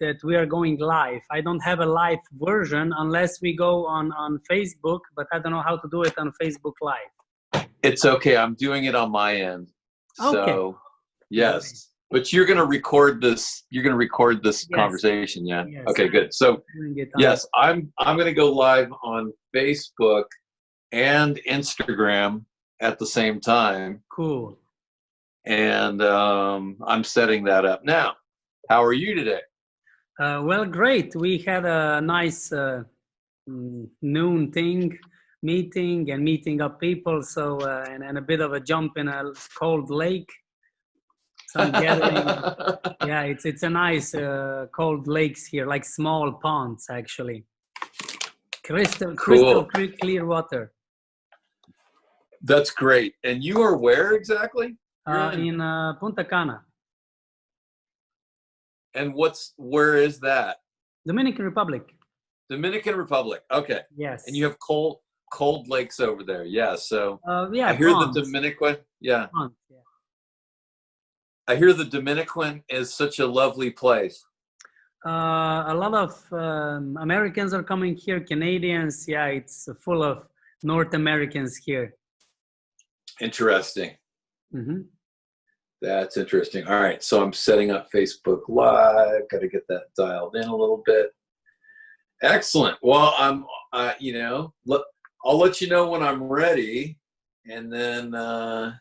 that we are going live. I don't have a live version unless we go on Facebook, but I don't know how to do it on Facebook Live. It's okay. I'm doing it on my end. So, Okay. yes. But you're going to record this. You're going to record this Yes. conversation, yeah? Yes. Okay, good. So, yes, I'm going to go live on Facebook and Instagram at the same time. Cool. And I'm setting that up now. How are you today? Well, great. We had a nice noon meeting and meeting up people. So and a bit of a jump in a cold lake. Some gathering. Yeah, it's a nice cold lakes here, like small ponds actually. Crystal clear water. That's great. And you are where exactly? In Punta Cana. And where is that? Dominican Republic. Dominican Republic. Okay. Yes. And you have cold lakes over there. Yeah. So yeah, I hear ponds. the Dominican. Yeah. Ponds, yeah. I hear the Dominican is such a lovely place. A lot of Americans are coming here, Canadians. Yeah, it's full of North Americans here. Interesting. Mm-hmm. That's interesting. All right. So I'm setting up Facebook Live. Got to get that dialed in a little bit. Excellent. Well, I'll let you know when I'm ready. And then I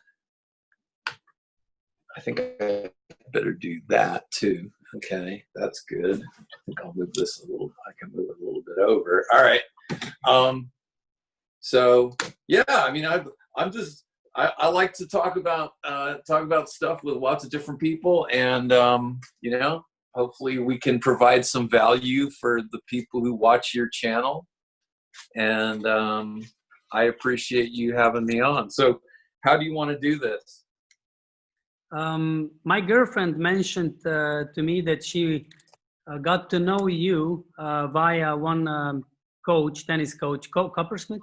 think I better do that too. Okay. That's good. I think I'll move this a little. I can move it a little bit over. All right. So yeah, I mean, I like to talk about stuff with lots of different people, and hopefully we can provide some value for the people who watch your channel. And I appreciate you having me on. So, how do you want to do this? My girlfriend mentioned to me that she got to know you via one tennis coach, Coppersmith,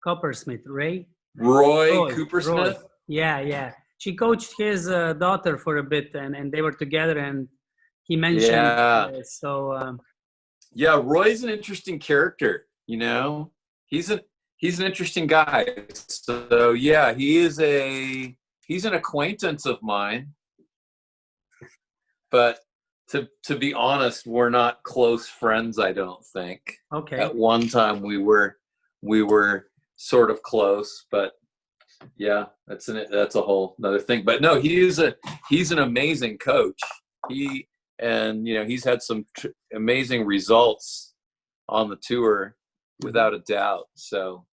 Roy Coopersmith. Yeah. She coached his daughter for a bit, and they were together, and he mentioned. Yeah. Yeah, Roy's an interesting character. He's an interesting guy. So yeah, he's an acquaintance of mine. But to be honest, we're not close friends, I don't think. Okay. At one time we were sort of close, but yeah, that's a whole another thing. But no, he's an amazing coach. He's had some amazing results on the tour, without a doubt. So,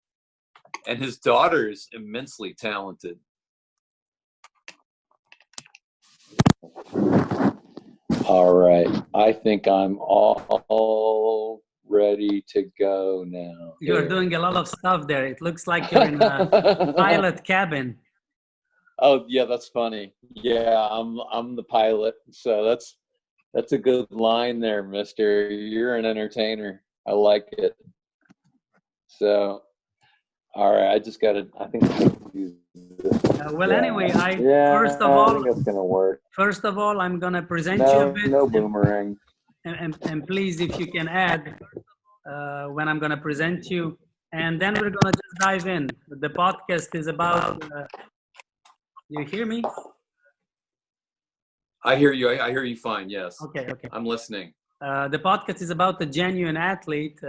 and his daughter's immensely talented. All right, I think I'm all ready to go now. You're doing a lot of stuff there. It looks like you're in a pilot cabin. Oh yeah, that's funny. Yeah, I'm the pilot. So that's a good line there, mister. You're an entertainer. I like it. So, all right, I think I can use this. Anyway, first of all, I think it's gonna work. First of all, I'm gonna present you a bit. No boomerang. And please, if you can add when I'm gonna present you, and then we're gonna just dive in. The podcast is about. You hear me? I hear you. I hear you fine. Yes. Okay. I'm listening. The podcast is about the genuine athlete,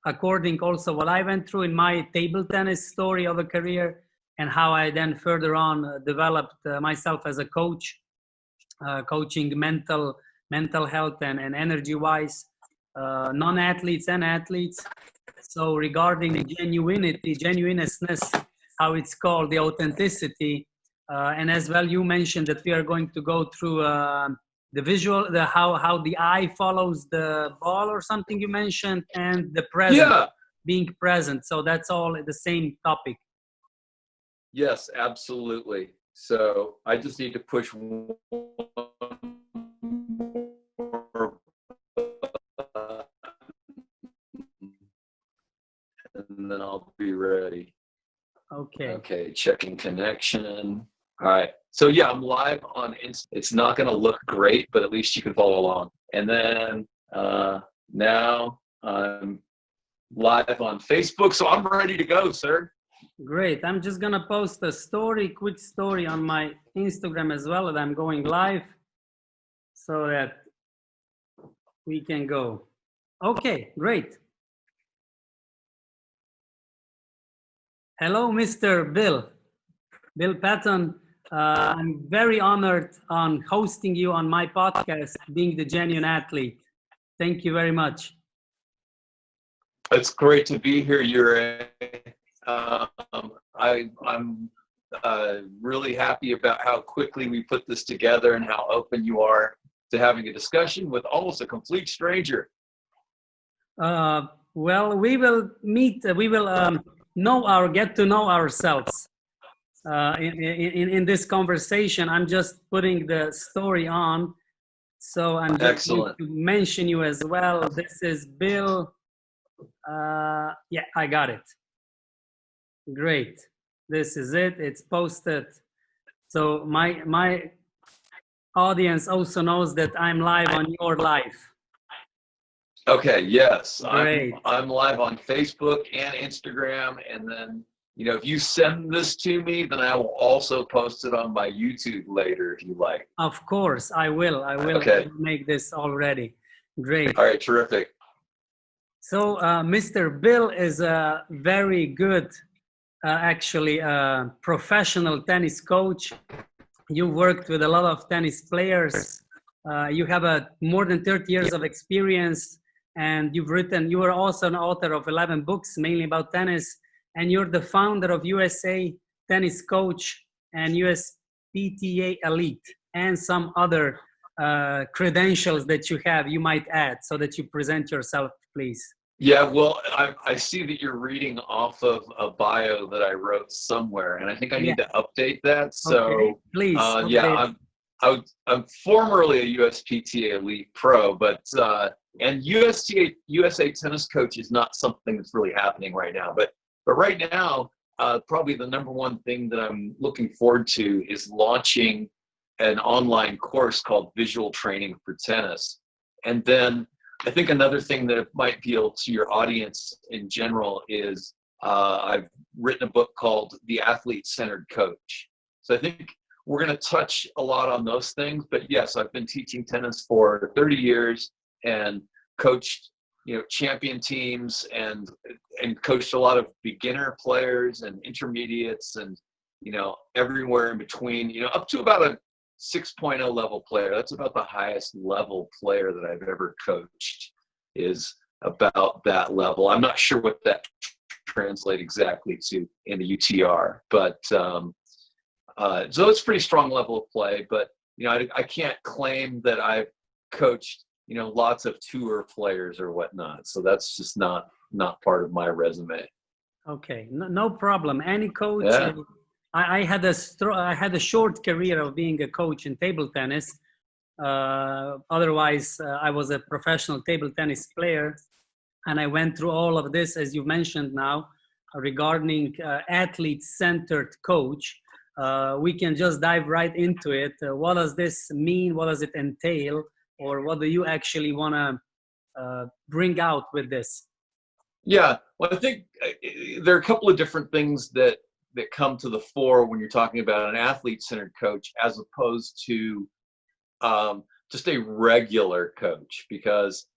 according also what I went through in my table tennis story of a career, and how I then further on developed myself as a coach, coaching mental health and energy-wise, non-athletes and athletes. So regarding genuineness, how it's called, the authenticity, and as well, you mentioned that we are going to go through the visual, how the eye follows the ball or something you mentioned, and the present, being present. So that's all the same topic. Yes, absolutely. So I just need to push one more button, and then I'll be ready. Okay, checking connection. All right. So yeah, I'm live on Insta. It's not going to look great, but at least you can follow along. And then now I'm live on Facebook, so I'm ready to go, sir. Great. I'm just going to post a quick story on my Instagram as well, that I'm going live so that we can go. Okay, great. Hello, Mr. Bill Patton. I'm very honored on hosting you on my podcast, Being the Genuine Athlete. Thank you very much. It's great to be here, Yuri. I'm really happy about how quickly we put this together and how open you are to having a discussion with almost a complete stranger. Well, we will meet. We will get to know ourselves in this conversation. I'm just putting the story on, so I'm just going to mention you as well. This is Bill. Yeah, I got it. Great. This is it. It's posted. So my audience also knows that I'm live on your live. Okay, yes. Great. I'm live on Facebook and Instagram, and then if you send this to me, then I will also post it on my YouTube later if you like. Of course, I will. Okay. Make this already. Great. All right, terrific. So Mr. Bill is a very good, actually, professional tennis coach. You worked with a lot of tennis players. You have more than 30 years of experience, and you are also an author of 11 books, mainly about tennis. And you're the founder of USA Tennis Coach and USPTA Elite, and some other credentials that you have, you might add, so that you present yourself, please. Yeah, well, I see that you're reading off of a bio that I wrote somewhere, and I think I need to update that. So, okay, please. Yeah, I'm formerly a USPTA Elite Pro, but and USA Tennis Coach is not something that's really happening right now. But right now, probably the number one thing that I'm looking forward to is launching an online course called Visual Training for Tennis, and then I think another thing that might appeal to your audience in general is I've written a book called The Athlete-Centered Coach. So I think we're going to touch a lot on those things. But yes, I've been teaching tennis for 30 years and coached, champion teams and coached a lot of beginner players and intermediates and, everywhere in between, up to about a 6.0 level player. That's about the highest level player that I've ever coached, is about that level. I'm not sure what that translates exactly to in the UTR, but so it's a pretty strong level of play. But I can't claim that I've coached lots of tour players or whatnot. So that's just not part of my resume. Okay, no problem. Any coach. Yeah. I had a short career of being a coach in table tennis. Otherwise, I was a professional table tennis player, and I went through all of this, as you mentioned now, regarding athlete-centered coach. We can just dive right into it. What does this mean? What does it entail? Or what do you actually want to bring out with this? Yeah, well, I think there are a couple of different things that come to the fore when you're talking about an athlete-centered coach as opposed to just a regular coach, because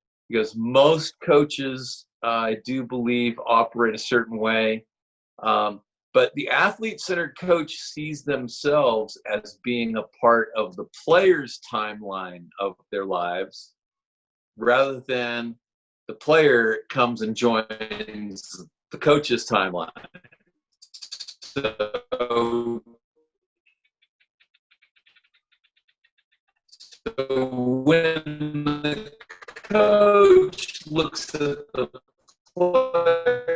most coaches, I do believe, operate a certain way. But the athlete-centered coach sees themselves as being a part of the player's timeline of their lives, rather than the player comes and joins the coach's timeline. So when the coach looks at the player,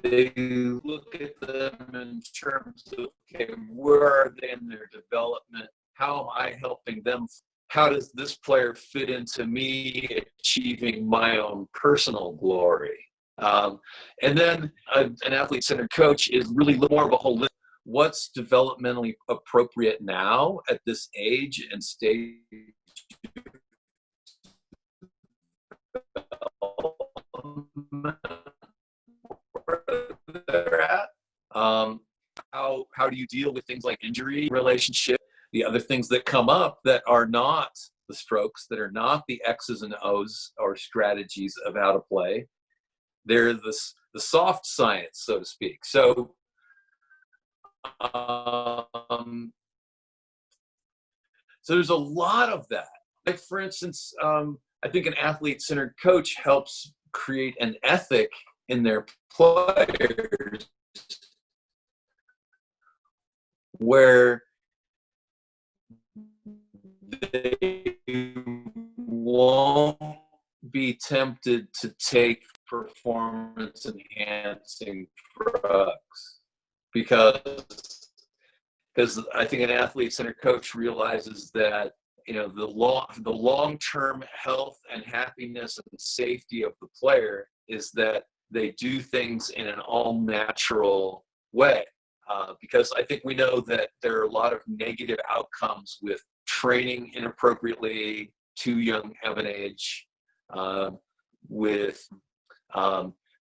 they look at them in terms of, okay, where are they in their development? How am I helping them? How does this player fit into me achieving my own personal glory? And then an athlete-centered coach is really more of a what's developmentally appropriate now at this age and stage they're at. How do you deal with things like injury, relationship, the other things that come up that are not the strokes, that are not the X's and O's or strategies of how to play. They're the soft science, so to speak. So so there's a lot of that. Like, for instance, I think an athlete-centered coach helps create an ethic in their players where they won't be tempted to take performance-enhancing drugs, because I think an athlete-centered coach realizes that, you know, the long-term health and happiness and safety of the player is that they do things in an all-natural way. Because I think we know that there are a lot of negative outcomes with training inappropriately, too young of an age,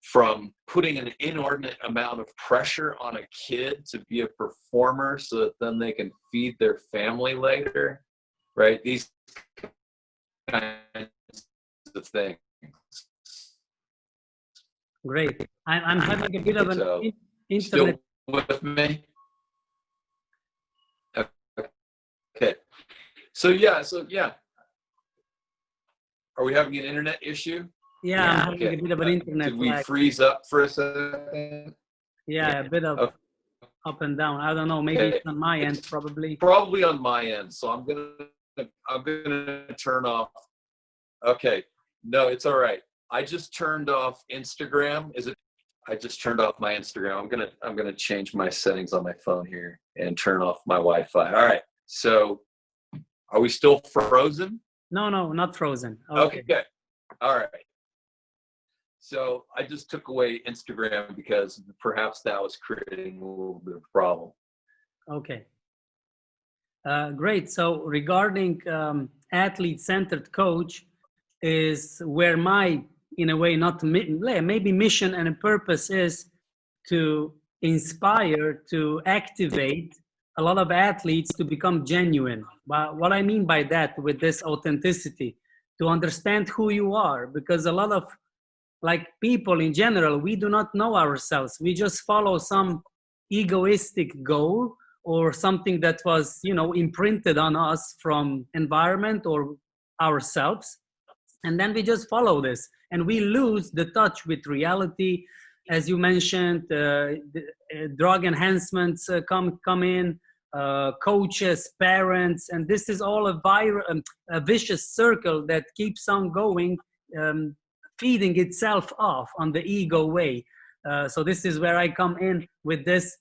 from putting an inordinate amount of pressure on a kid to be a performer so that then they can feed their family later, right? These kinds of things. Great. I'm having a bit of an internet. Still with me? Okay. So yeah. Are we having an internet issue? Yeah, I'm having a bit of an internet Did we lag. freeze up for a second? Yeah, a bit of up and down. I don't know. Maybe it's on my end, probably. Probably on my end. So I'm gonna turn off. Okay. No, it's all right. I just turned off Instagram. I just turned off my Instagram. I'm gonna change my settings on my phone here and turn off my Wi-Fi. All right. So are we still frozen? No, not frozen. Okay. All right. So I just took away Instagram because perhaps that was creating a little bit of a problem. Okay. Great. So regarding athlete-centered coach is where my, in a way, not maybe mission and a purpose is to inspire, to activate a lot of athletes to become genuine. But what I mean by that, with this authenticity, to understand who you are, because a lot of like people in general, we do not know ourselves. We just follow some egoistic goal or something that was, imprinted on us from environment or ourselves. And then we just follow this and we lose the touch with reality. As you mentioned, drug enhancements come in, coaches, parents, and this is all a vicious circle that keeps on going, feeding itself off on the ego way. So this is where I come in with this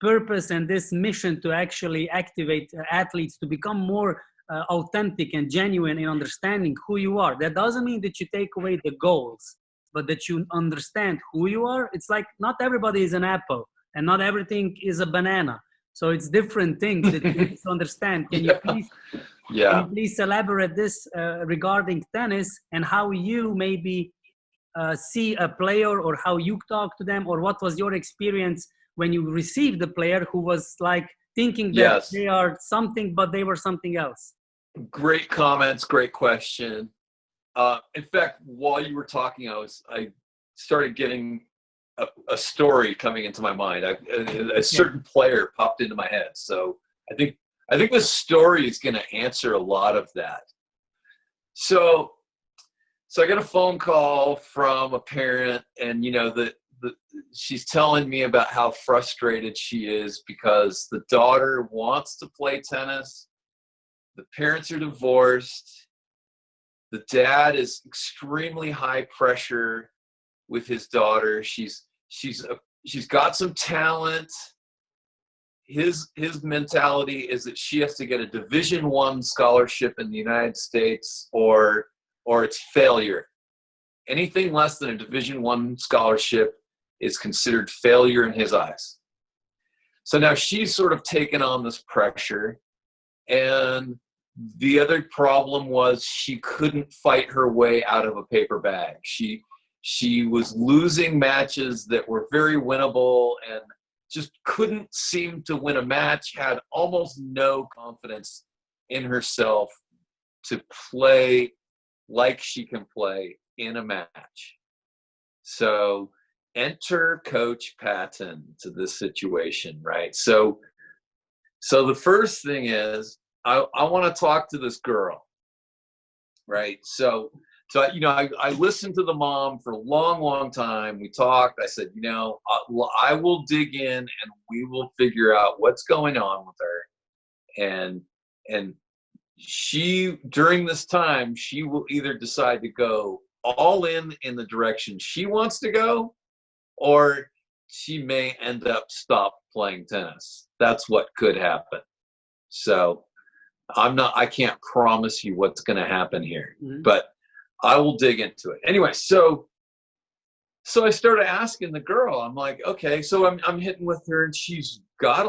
purpose and this mission to actually activate athletes to become more authentic and genuine in understanding who you are. That doesn't mean that you take away the goals, but that you understand who you are. It's like not everybody is an apple and not everything is a banana. So it's different things that you need to understand. Can you please elaborate this regarding tennis and how you maybe see a player or how you talk to them, or what was your experience when you received the player who was like thinking that they are something, but they were something else? Great comments, great question. In fact, while you were talking, I started getting a story coming into my mind. A certain player popped into my head. So I think this story is going to answer a lot of that. So I got a phone call from a parent, and she's telling me about how frustrated she is because the daughter wants to play tennis. The parents are divorced. The dad is extremely high pressure with his daughter. She's got some talent. His mentality is that she has to get a Division I scholarship in the United States or it's failure. Anything less than a Division I scholarship is considered failure in his eyes. So now she's sort of taken on this pressure. And the other problem was she couldn't fight her way out of a paper bag. She was losing matches that were very winnable and just couldn't seem to win a match, had almost no confidence in herself to play like she can play in a match. So enter Coach Patton to this situation, right? So the first thing is I want to talk to this girl, right? So I listened to the mom for a long time. We talked. I said, I will dig in and we will figure out what's going on with her. And she, during this time, she will either decide to go all in the direction she wants to go, or she may end up stop playing tennis. That's what could happen. So I can't promise you what's going to happen here, but I will dig into it. Anyway, so I started asking the girl, I'm like, okay, so I'm hitting with her and she's got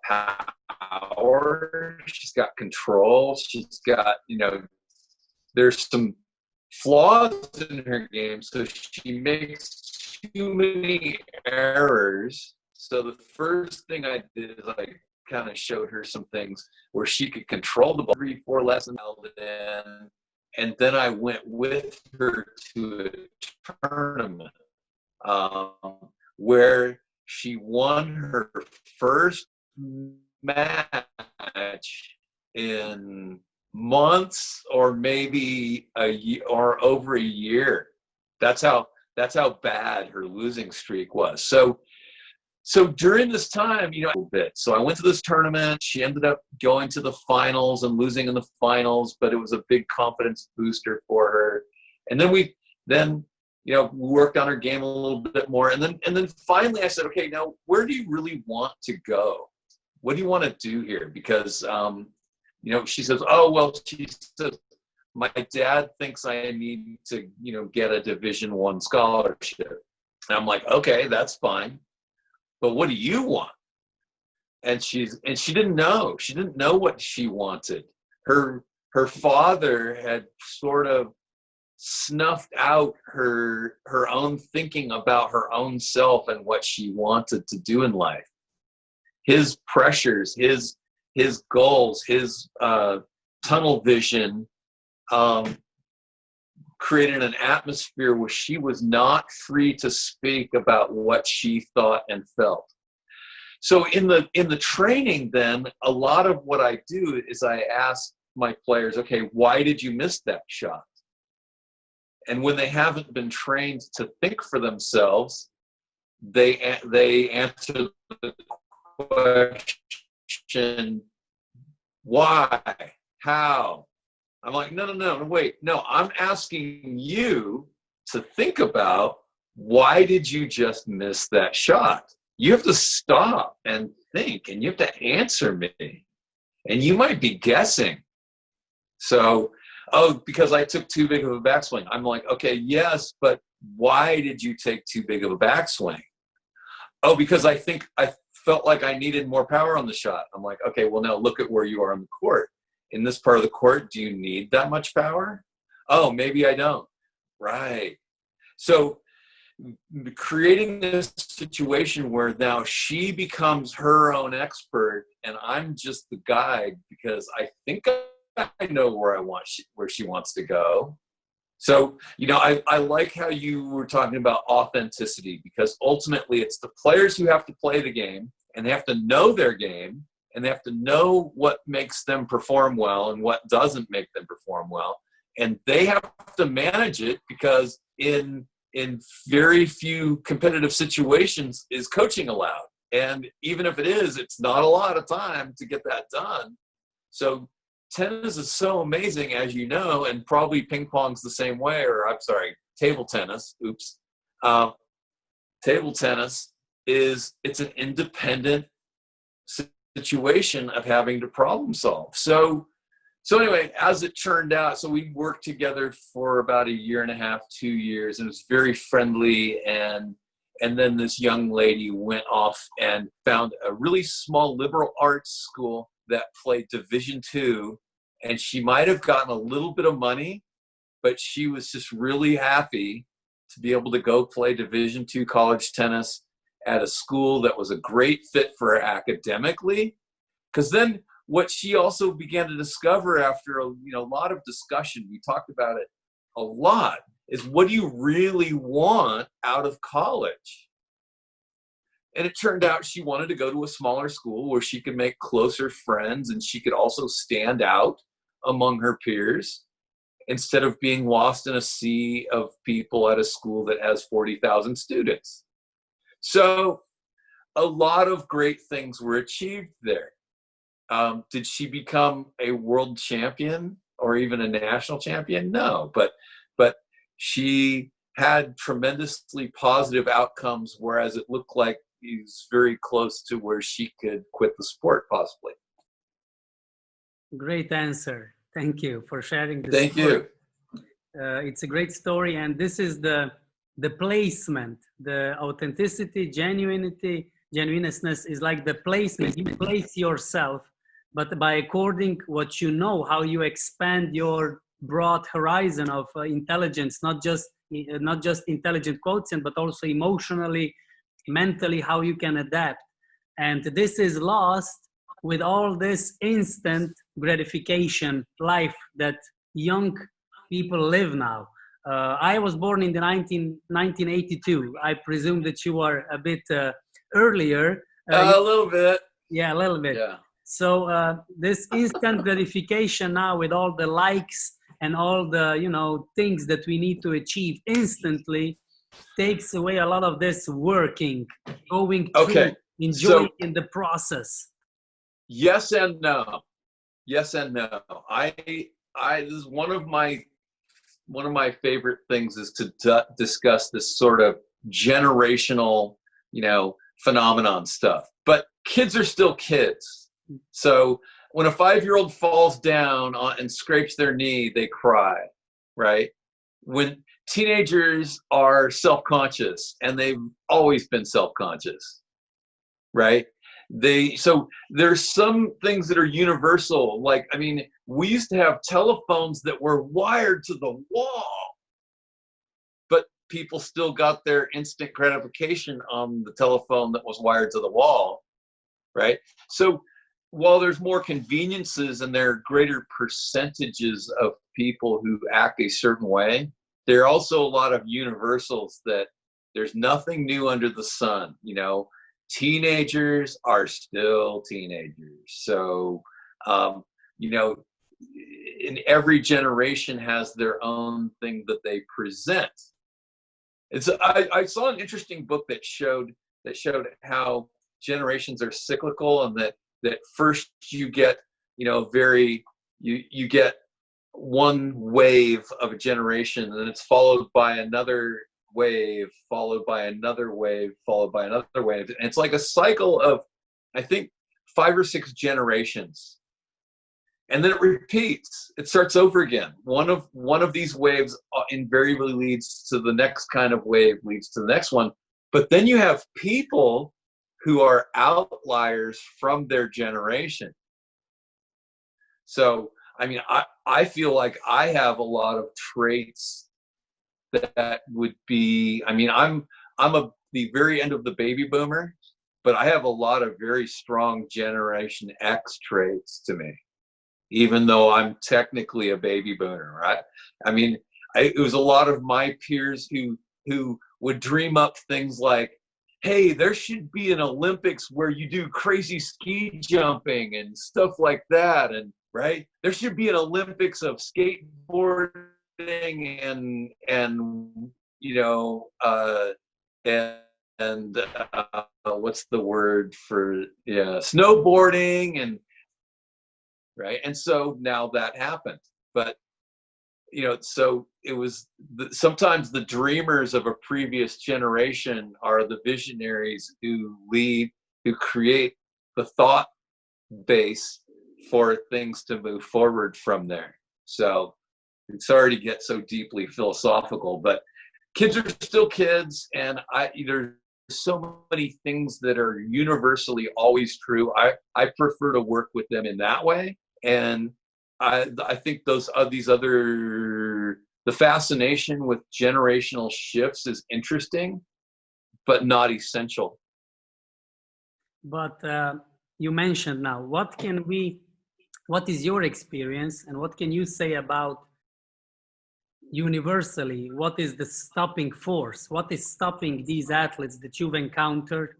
power, she's got control, she's got, there's some flaws in her game. So she makes too many errors. So the first thing I did is I kind of showed her some things where she could control the ball, 3-4 lessons in. And then I went with her to a tournament where she won her first match in months or maybe a year or over a year. That's how bad her losing streak was. So during this time, a bit. So I went to this tournament. She ended up going to the finals and losing in the finals, but it was a big confidence booster for her. And then we worked on her game a little bit more. And then finally I said, okay, now where do you really want to go? What do you want to do here? Because, she says, my dad thinks I need to, get a Division I scholarship. And I'm like, okay, that's fine. But what do you want? And she didn't know. She didn't know what she wanted. Her father had sort of snuffed out her own thinking about her own self and what she wanted to do in life. His pressures, his goals, his tunnel vision created an atmosphere where she was not free to speak about what she thought and felt. So in the training, then a lot of what I do is I ask my players, okay, why did you miss that shot? And when they haven't been trained to think for themselves, they answer the question, why, how? I'm like, no, wait. No, I'm asking you to think about, why did you just miss that shot? You have to stop and think, and you have to answer me. And you might be guessing. So, because I took too big of a backswing. I'm like, okay, yes, but why did you take too big of a backswing? Oh, because I felt like I needed more power on the shot. I'm like, okay, well, now look at where you are on the court. In this part of the court, do you need that much power? Oh, maybe I don't. Right. So creating this situation where now she becomes her own expert and I'm just the guide because I think I know where she wants to go. So, I like how you were talking about authenticity, because ultimately it's the players who have to play the game and they have to know their game. And they have to know what makes them perform well and what doesn't make them perform well. And they have to manage it, because in very few competitive situations is coaching allowed. And even if it is, it's not a lot of time to get that done. So tennis is so amazing, as you know, and probably ping pong's the same way, or I'm sorry, table tennis. Oops. Table tennis it's an independent situation of having to problem solve. So anyway, as it turned out, so we worked together for about 1.5 years, 2 years, and it was very friendly. And And then this young lady went off and found a really small liberal arts school that played Division II, and she might have gotten a little bit of money, but she was just really happy to be able to go play Division II college tennis at a school that was a great fit for her academically. Because then what she also began to discover after a lot of discussion, we talked about it a lot, is what do you really want out of college? And it turned out she wanted to go to a smaller school where she could make closer friends and she could also stand out among her peers instead of being lost in a sea of people at a school that has 40,000 students. So a lot of great things were achieved there. Did she become a world champion or even a national champion? No, but she had tremendously positive outcomes, whereas it looked like he's very close to where she could quit the sport possibly. Great answer. Thank you for sharing this. Thank you. It's a great story, and this is the placement, the authenticity, genuineness is like the placement. You place yourself, but by according what you know, how you expand your broad horizon of intelligence, not just intelligent quotient, but also emotionally, mentally, how you can adapt. And this is lost with all this instant gratification life that young people live now. I was born in the 1982. I presume that you are a bit earlier. A little bit. Yeah, a little bit. Yeah. So this instant gratification now with all the likes and all the things that we need to achieve instantly takes away a lot of this working, going through, enjoying in the process. Yes and no. Yes and no. This is one of my favorite things is to discuss this sort of generational, phenomenon stuff. But kids are still kids. So when a 5-year-old falls down and scrapes their knee, they cry, right? When teenagers are self-conscious, and they've always been self-conscious, right? So there's some things that are universal. Like, we used to have telephones that were wired to the wall, but people still got their instant gratification on the telephone that was wired to the wall, right? So while there's more conveniences and there are greater percentages of people who act a certain way, there are also a lot of universals that there's nothing new under the sun. Teenagers are still teenagers. So, in every generation has their own thing that they present. I saw an interesting book that showed how generations are cyclical, and that first you get, you get one wave of a generation, and then it's followed by another wave, followed by another wave, followed by another wave. And it's like a cycle of, I think, 5 or 6 generations. And then it repeats. It starts over again. One of these waves invariably leads to the next kind of wave, leads to the next one. But then you have people who are outliers from their generation. So, I feel like I have a lot of traits that would be, I'm the very end of the baby boomer, but I have a lot of very strong Generation X traits to me, even though I'm technically a baby boomer, right? It was a lot of my peers who would dream up things like, hey, there should be an Olympics where you do crazy ski jumping and stuff like that, and right? There should be an Olympics of skateboarding and what's the word for snowboarding, and right. And so now that happened, but so it was sometimes the dreamers of a previous generation are the visionaries who create the thought base for things to move forward from there. So sorry to get so deeply philosophical, but kids are still kids, and so many things that are universally always true. I prefer to work with them in that way. And I think the fascination with generational shifts is interesting, but not essential. But you mentioned now, what is your experience and what can you say about universally, what is the stopping force? What is stopping these athletes that you've encountered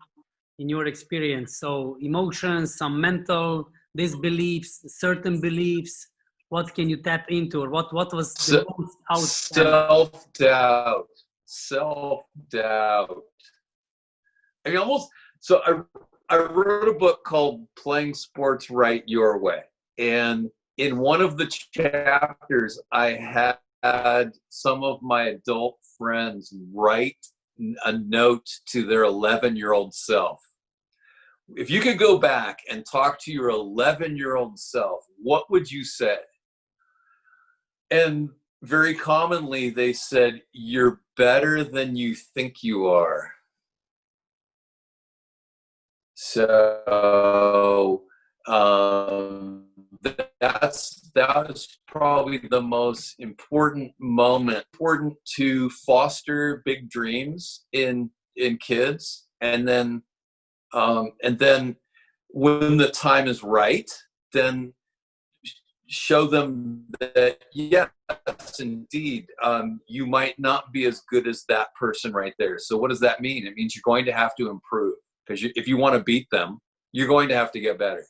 in your experience? So emotions, some mental disbeliefs, certain beliefs, what can you tap into, or what was the most outstanding? Self-doubt. I mean, I wrote a book called Playing Sports Right Your Way. And in one of the chapters, I had some of my adult friends write a note to their 11-year-old self. If you could go back and talk to your 11-year-old self, what would you say? And very commonly they said, "You're better than you think you are." So that is probably the most important moment, important to foster big dreams in kids, and then when the time is right, then show them that yes, indeed, you might not be as good as that person right there. So what does that mean? It means you're going to have to improve, because if you want to beat them, you're going to have to get better.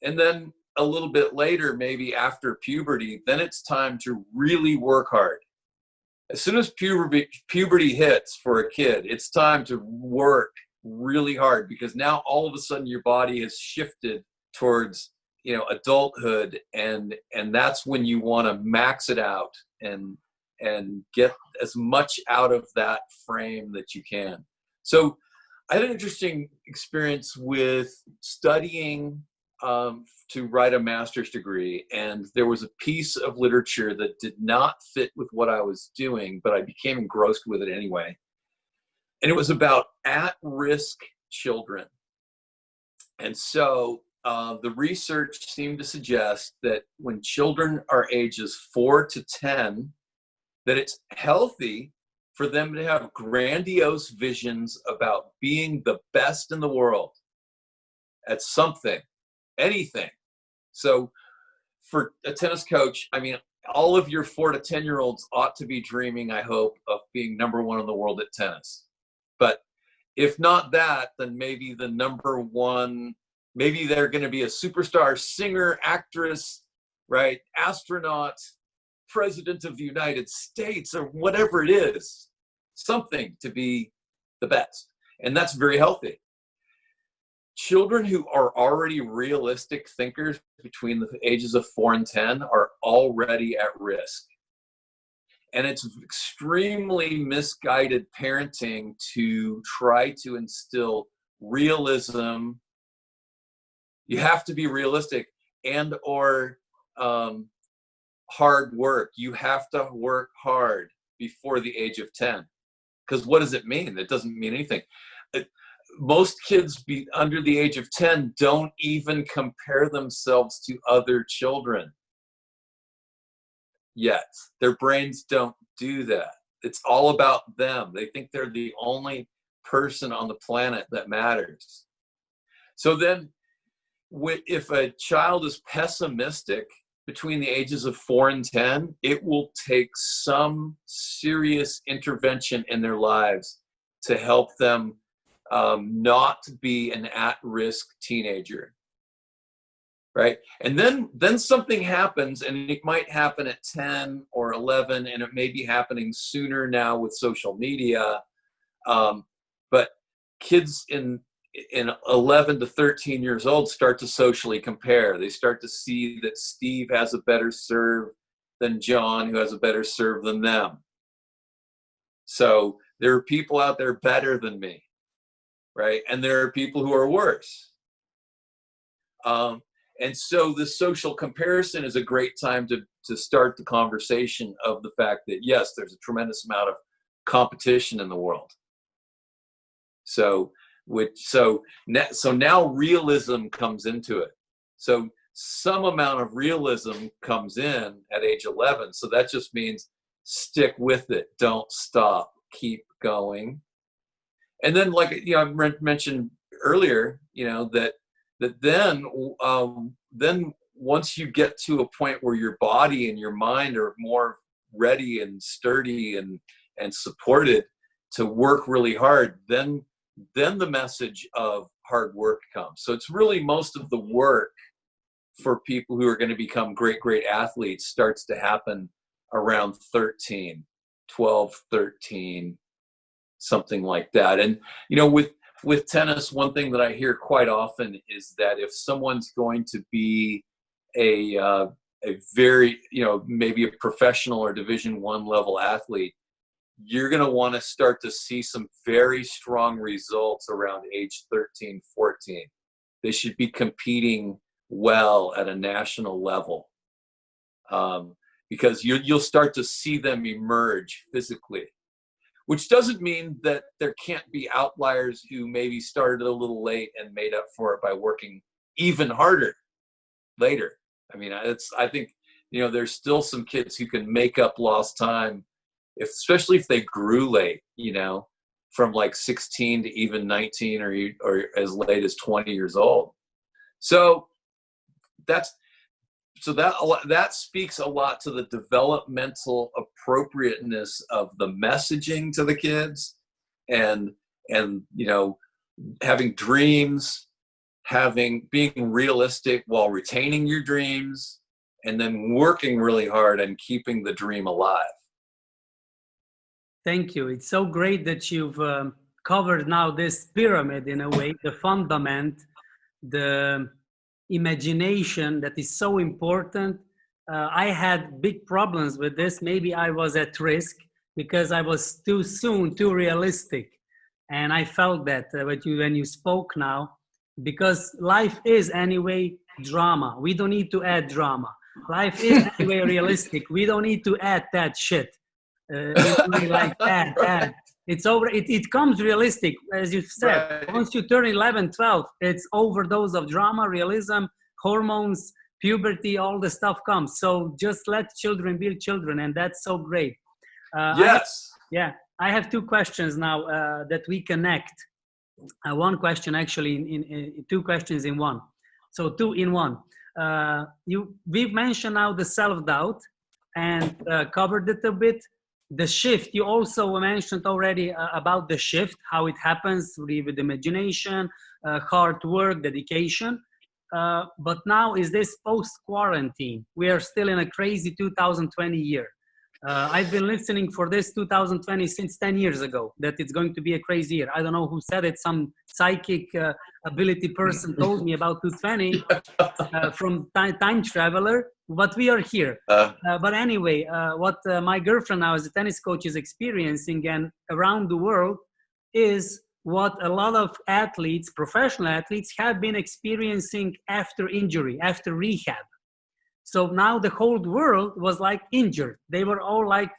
And then a little bit later, maybe after puberty, then it's time to really work hard. As soon as puberty hits for a kid, it's time to work really hard, because now all of a sudden your body has shifted towards, adulthood, and that's when you want to max it out and get as much out of that frame that you can. So I had an interesting experience with studying to write a master's degree, and there was a piece of literature that did not fit with what I was doing, but I became engrossed with it anyway. And it was about at-risk children. And so the research seemed to suggest that when children are ages 4 to 10, that it's healthy for them to have grandiose visions about being the best in the world at something, anything. So for a tennis coach, I mean, all of your 4 to 10-year-olds ought to be dreaming, I hope, of being number one in the world at tennis. But if not that, then maybe the number one, maybe they're going to be a superstar singer, actress, right? Astronaut, president of the United States, or whatever it is, something to be the best. And that's very healthy. Children who are already realistic thinkers between the ages of 4 and 10 are already at risk. And it's extremely misguided parenting to try to instill realism. You have to be realistic, and or hard work. You have to work hard before the age of 10. Because what does it mean? It doesn't mean anything. Most kids under the age of 10 don't even compare themselves to other children yet. Their brains don't do that. It's all about them. They think they're the only person on the planet that matters. So then if a child is pessimistic between the ages of 4 and 10, it will take some serious intervention in their lives to help them not be an at-risk teenager, right? And then something happens, and it might happen at 10 or 11, and it may be happening sooner now with social media. But kids in 11 to 13 years old start to socially compare. They start to see that Steve has a better serve than John, who has a better serve than them. So there are people out there better than me, right? And there are people who are worse. And so the social comparison is a great time to start the conversation of the fact that, yes, there's a tremendous amount of competition in the world. So so now realism comes into it. So some amount of realism comes in at age 11. So that just means stick with it, don't stop, keep going. And then, like, you know, I mentioned earlier, you know, that then once you get to a point where your body and your mind are more ready and sturdy and supported to work really hard, then the message of hard work comes. So it's really most of the work for people who are going to become great athletes starts to happen around 13, 12, 13, something like that. And, you know, with tennis, one thing that I hear quite often is that if someone's going to be a very, you know, maybe a professional or Division I level athlete, you're going to want to start to see some very strong results around age 13, 14. They should be competing well at a national level, because you'll start to see them emerge physically, which doesn't mean that there can't be outliers who maybe started a little late and made up for it by working even harder later. I mean, I think, you know, there's still some kids who can make up lost time, especially if they grew late, you know, from like 16 to even 19 or as late as 20 years old. So that speaks a lot to the developmental appropriateness of the messaging to the kids, and you know, having dreams, being realistic while retaining your dreams, and then working really hard and keeping the dream alive. Thank you. It's so great that you've covered now this pyramid in a way, the fundament, the imagination that is so important. I had big problems with this. Maybe I was at risk because I was too realistic. And I felt that when you spoke now, because life is anyway drama. We don't need to add drama. Life is anyway realistic. We don't need to add that shit. Like add. It's over. It comes realistic, as you said. Right. Once you turn 11, 12, it's overdose of drama, realism, hormones, puberty, all the stuff comes. So just let children be children, and that's so great. Yes. I have two questions now that we connect. One question actually in two questions in one. So two in one. We've mentioned now the self-doubt and covered it a bit. The shift, you also mentioned already about the shift, how it happens with imagination, hard work, dedication. But now is this post-quarantine? We are still in a crazy 2020 year. I've been listening for this 2020 since 10 years ago, that it's going to be a crazy year. I don't know who said it. Some psychic ability person told me about 220 from time traveler, but we are here. But anyway, what my girlfriend now as a tennis coach is experiencing and around the world is what a lot of athletes, professional athletes, have been experiencing after injury, after rehab. So now the whole world was like injured. They were all like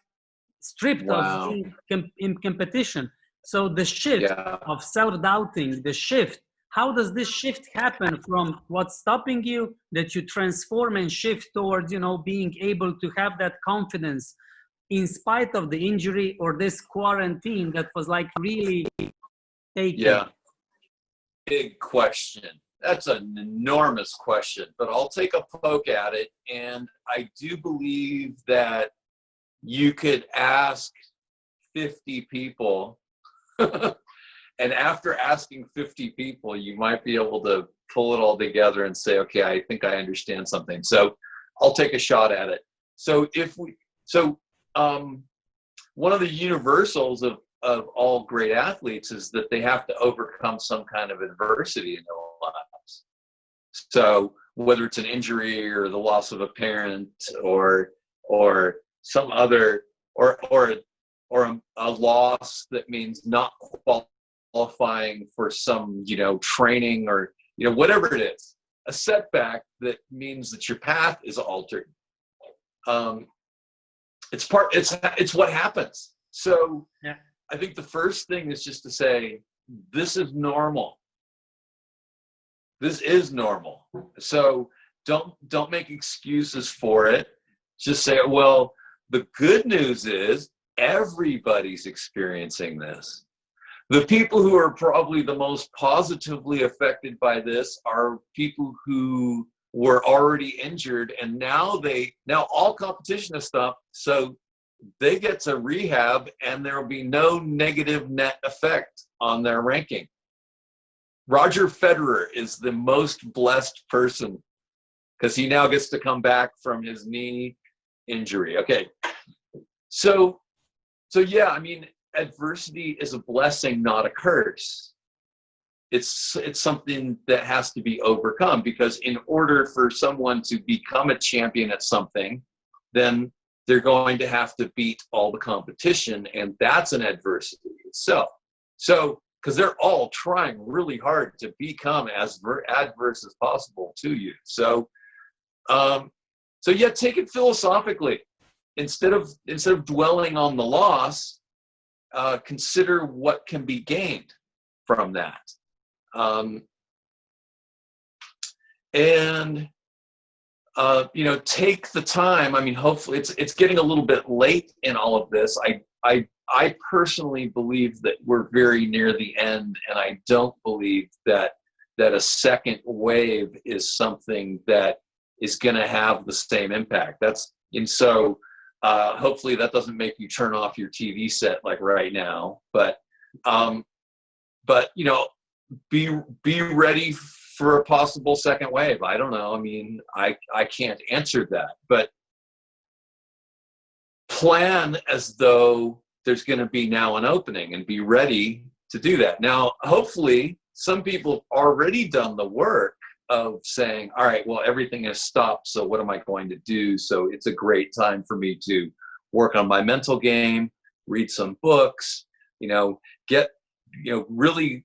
stripped of being in competition. So the shift of self-doubting, the shift, how does this shift happen from what's stopping you, that you transform and shift towards, you know, being able to have that confidence in spite of the injury or this quarantine that was like really taken? Yeah, big question. That's an enormous question, but I'll take a poke at it. And I do believe that you could ask 50 people, and after asking 50 people, you might be able to pull it all together and say, okay, I think I understand something. So I'll take a shot at it. So one of the universals of all great athletes is that they have to overcome some kind of adversity in their lives. So whether it's an injury or the loss of a parent or some other or a loss that means not qualifying for some, you know, training or, you know, whatever it is, a setback that means that your path is altered. It's what happens. So I think the first thing is just to say, this is normal. This is normal. So don't make excuses for it. Just say, well, the good news is everybody's experiencing this. The people who are probably the most positively affected by this are people who were already injured, and now all competition is stopped, so they get to rehab, and there will be no negative net effect on their ranking. Roger Federer is the most blessed person because he now gets to come back from his knee injury. Okay, so yeah, I mean, adversity is a blessing, not a curse. It's something that has to be overcome, because in order for someone to become a champion at something, then they're going to have to beat all the competition, and that's an adversity itself. So, because they're all trying really hard to become as adverse as possible to you. So yeah, take it philosophically. Instead of dwelling on the loss, consider what can be gained from that. Take the time. I mean, hopefully it's getting a little bit late in all of this. I personally believe that we're very near the end, and I don't believe that a second wave is something that is going to have the same impact. So hopefully that doesn't make you turn off your TV set like right now, but be ready for a possible second wave. I don't know. I mean, I can't answer that, but plan as though there's going to be now an opening and be ready to do that. Now, hopefully some people have already done the work of saying, all right, well, everything has stopped, so what am I going to do? So it's a great time for me to work on my mental game, read some books, really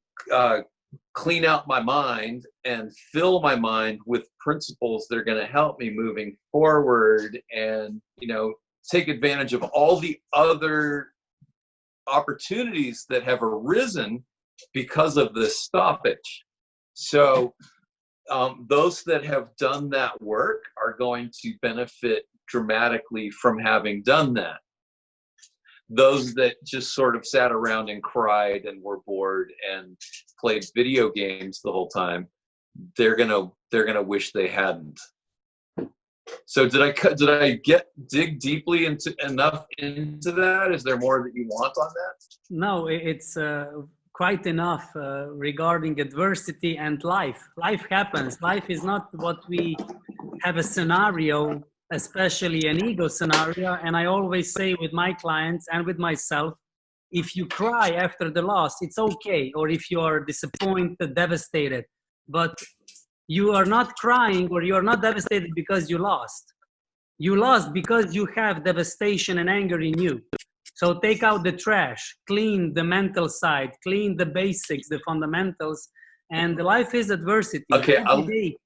clean out my mind and fill my mind with principles that are going to help me moving forward, and take advantage of all the other opportunities that have arisen because of this stoppage. So those that have done that work are going to benefit dramatically from having done that. Those that just sort of sat around and cried and were bored and played video games the whole time, they're gonna wish they hadn't. So did I dig deeply enough into that? Is there more that you want on that? No, it's quite enough regarding adversity and life. Life happens. Life is not what we have a scenario, especially an ego scenario. And I always say with my clients and with myself, if you cry after the loss, it's okay. Or if you are disappointed, devastated, but you are not crying or you are not devastated because you lost. You lost because you have devastation and anger in you. So take out the trash, clean the mental side, clean the basics, the fundamentals, and life is adversity. Okay, every day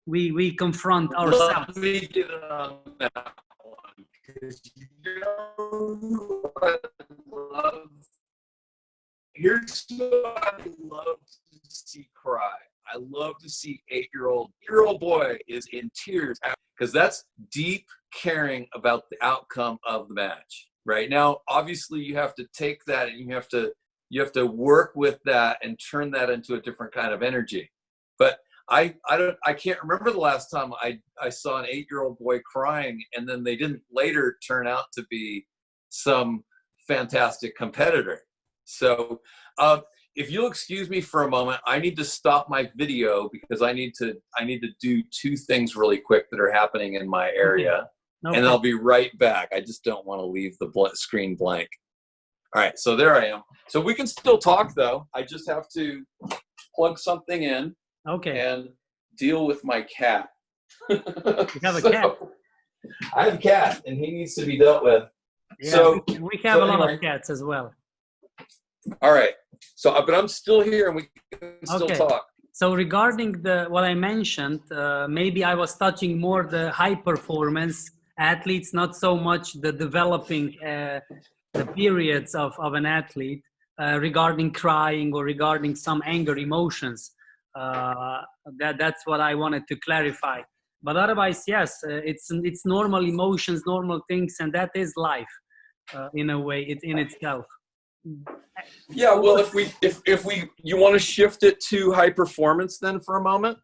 we confront ourselves. Let me get on that one, because I love. Here's what I love to see cry. I love to see eight-year-old boy is in tears, because that's deep caring about the outcome of the match. Right now, obviously, you have to take that and you have to work with that and turn that into a different kind of energy. But I can't remember the last time I saw an 8-year-old boy crying and then they didn't later turn out to be some fantastic competitor. So if you'll excuse me for a moment, I need to stop my video because I need to do 2 things really quick that are happening in my area. Okay. And I'll be right back. I just don't want to leave the screen blank. All right, so there I am. So we can still talk, though. I just have to plug something in. Okay. And deal with my cat. You have a cat? I have a cat, and he needs to be dealt with. Yeah, so we have a lot of cats as well. All right. So, but I'm still here, and we can still talk. So regarding what I mentioned, maybe I was touching more the high performance athletes, not so much the developing the periods of an athlete. regarding crying or regarding some anger emotions. That's what I wanted to clarify. But otherwise, yes, it's normal emotions, normal things, and that is life in a way, in itself. Yeah, well, if we you want to shift it to high performance then for a moment?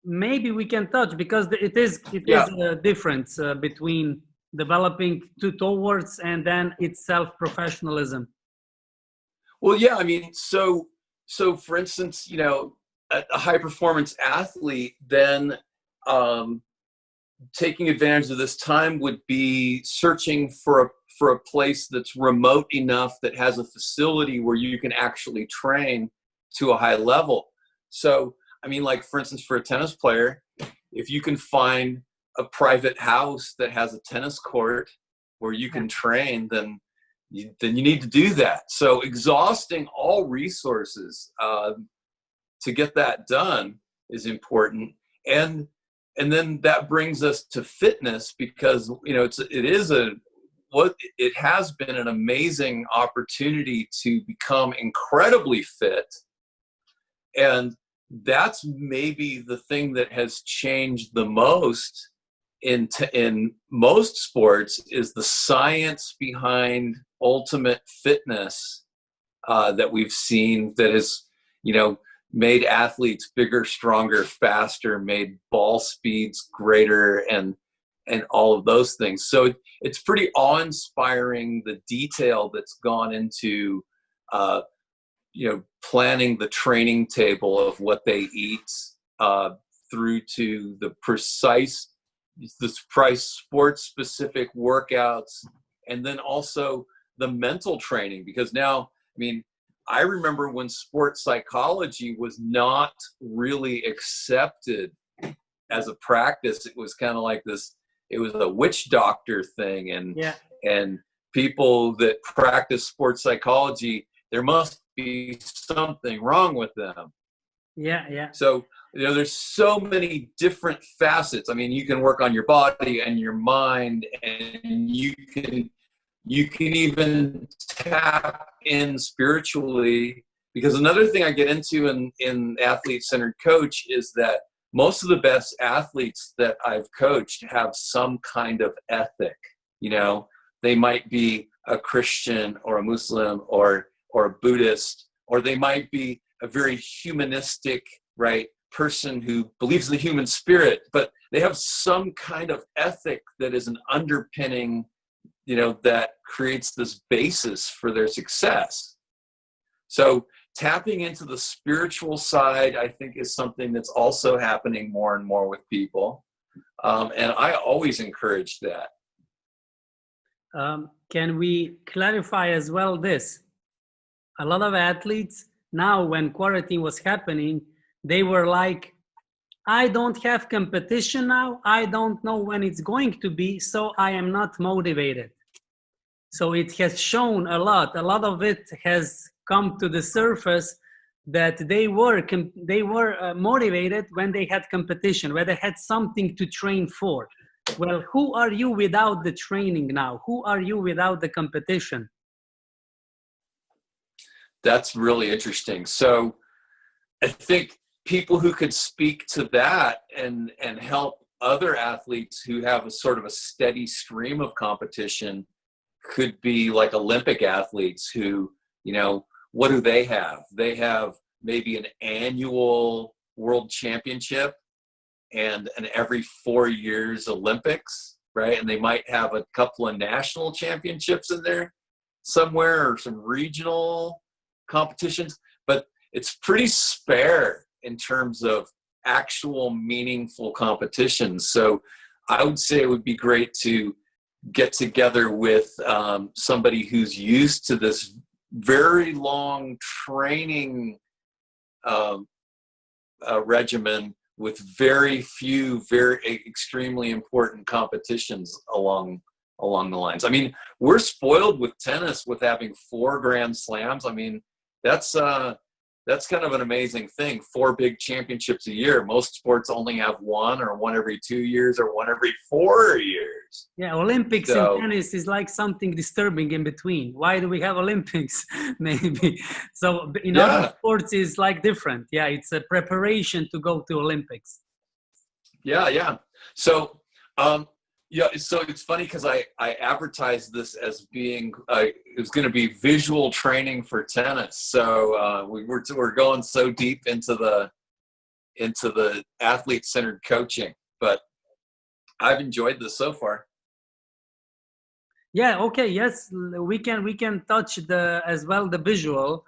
Maybe we can touch, because it is a difference between developing towards and then itself professionalism. Well, yeah, I mean, so for instance, you know, a high performance athlete then taking advantage of this time would be searching for a place that's remote enough, that has a facility where you can actually train to a high level. So, I mean, like for instance, for a tennis player, if you can find a private house that has a tennis court where you can train, then you need to do that. So exhausting all resources to get that done is important. And then that brings us to fitness, because, you know, it has been an amazing opportunity to become incredibly fit. And that's maybe the thing that has changed the most in most sports, is the science behind ultimate fitness that we've seen, that has, you know, made athletes bigger, stronger, faster, made ball speeds greater, and all of those things. So it's pretty awe-inspiring, the detail that's gone into you know, planning the training table of what they eat, through to the precise sports specific workouts, and then also the mental training. Because now, I mean, I remember when sports psychology was not really accepted as a practice. It was kind of like this, it was a witch doctor thing, and people that practice sports psychology, there must be something wrong with them. Yeah. So, you know, there's so many different facets. I mean, you can work on your body and your mind, and you can even tap in spiritually. Because another thing I get into in athlete-centered coach is that most of the best athletes that I've coached have some kind of ethic. You know, they might be a Christian or a Muslim or a Buddhist, or they might be a very humanistic, right, person who believes in the human spirit, but they have some kind of ethic that is an underpinning, you know, that creates this basis for their success. So tapping into the spiritual side, I think, is something that's also happening more and more with people. And I always encourage that. Can we clarify as well this? A lot of athletes now, when quarantine was happening, they were like, I don't have competition now. I don't know when it's going to be, so I am not motivated. So it has shown a lot of it has come to the surface, that they were motivated when they had competition, where they had something to train for. Well, who are you without the training now? Who are you without the competition? That's really interesting. So I think people who could speak to that and help other athletes who have a sort of a steady stream of competition could be like Olympic athletes who, you know, what do they have? They have maybe an annual world championship and an every 4 years Olympics, right? And they might have a couple of national championships in there somewhere, or some regional competitions, but it's pretty spare in terms of actual meaningful competitions. So I would say it would be great to get together with somebody who's used to this very long training regimen with very few, very extremely important competitions along the lines. I mean, we're spoiled with tennis with having 4 Grand Slams. I mean, that's kind of an amazing thing. 4 big championships a year. Most sports only have 1, or 1 every 2 years, or 1 every 4 years. times. Yeah, Olympics in So tennis is like something disturbing in between. Why do we have Olympics? Maybe. So in other yeah, sports is like different. Yeah, it's a preparation to go to Olympics. yeah. So yeah, so it's funny because I advertised this as being it was going to be visual training for tennis. So we're going so deep into the athlete-centered coaching, but I've enjoyed this so far. Yeah, okay, yes, we can touch the as well the visual.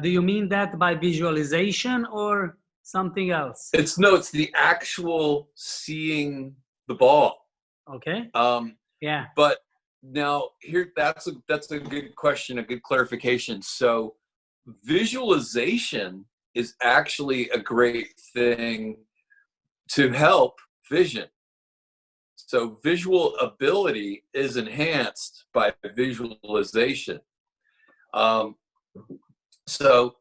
Do you mean that by visualization or something else? It's the actual seeing the ball. Okay. Um, Yeah. but now here, that's a good question, a good clarification. So visualization is actually a great thing to help vision. So visual ability is enhanced by visualization. Um, so,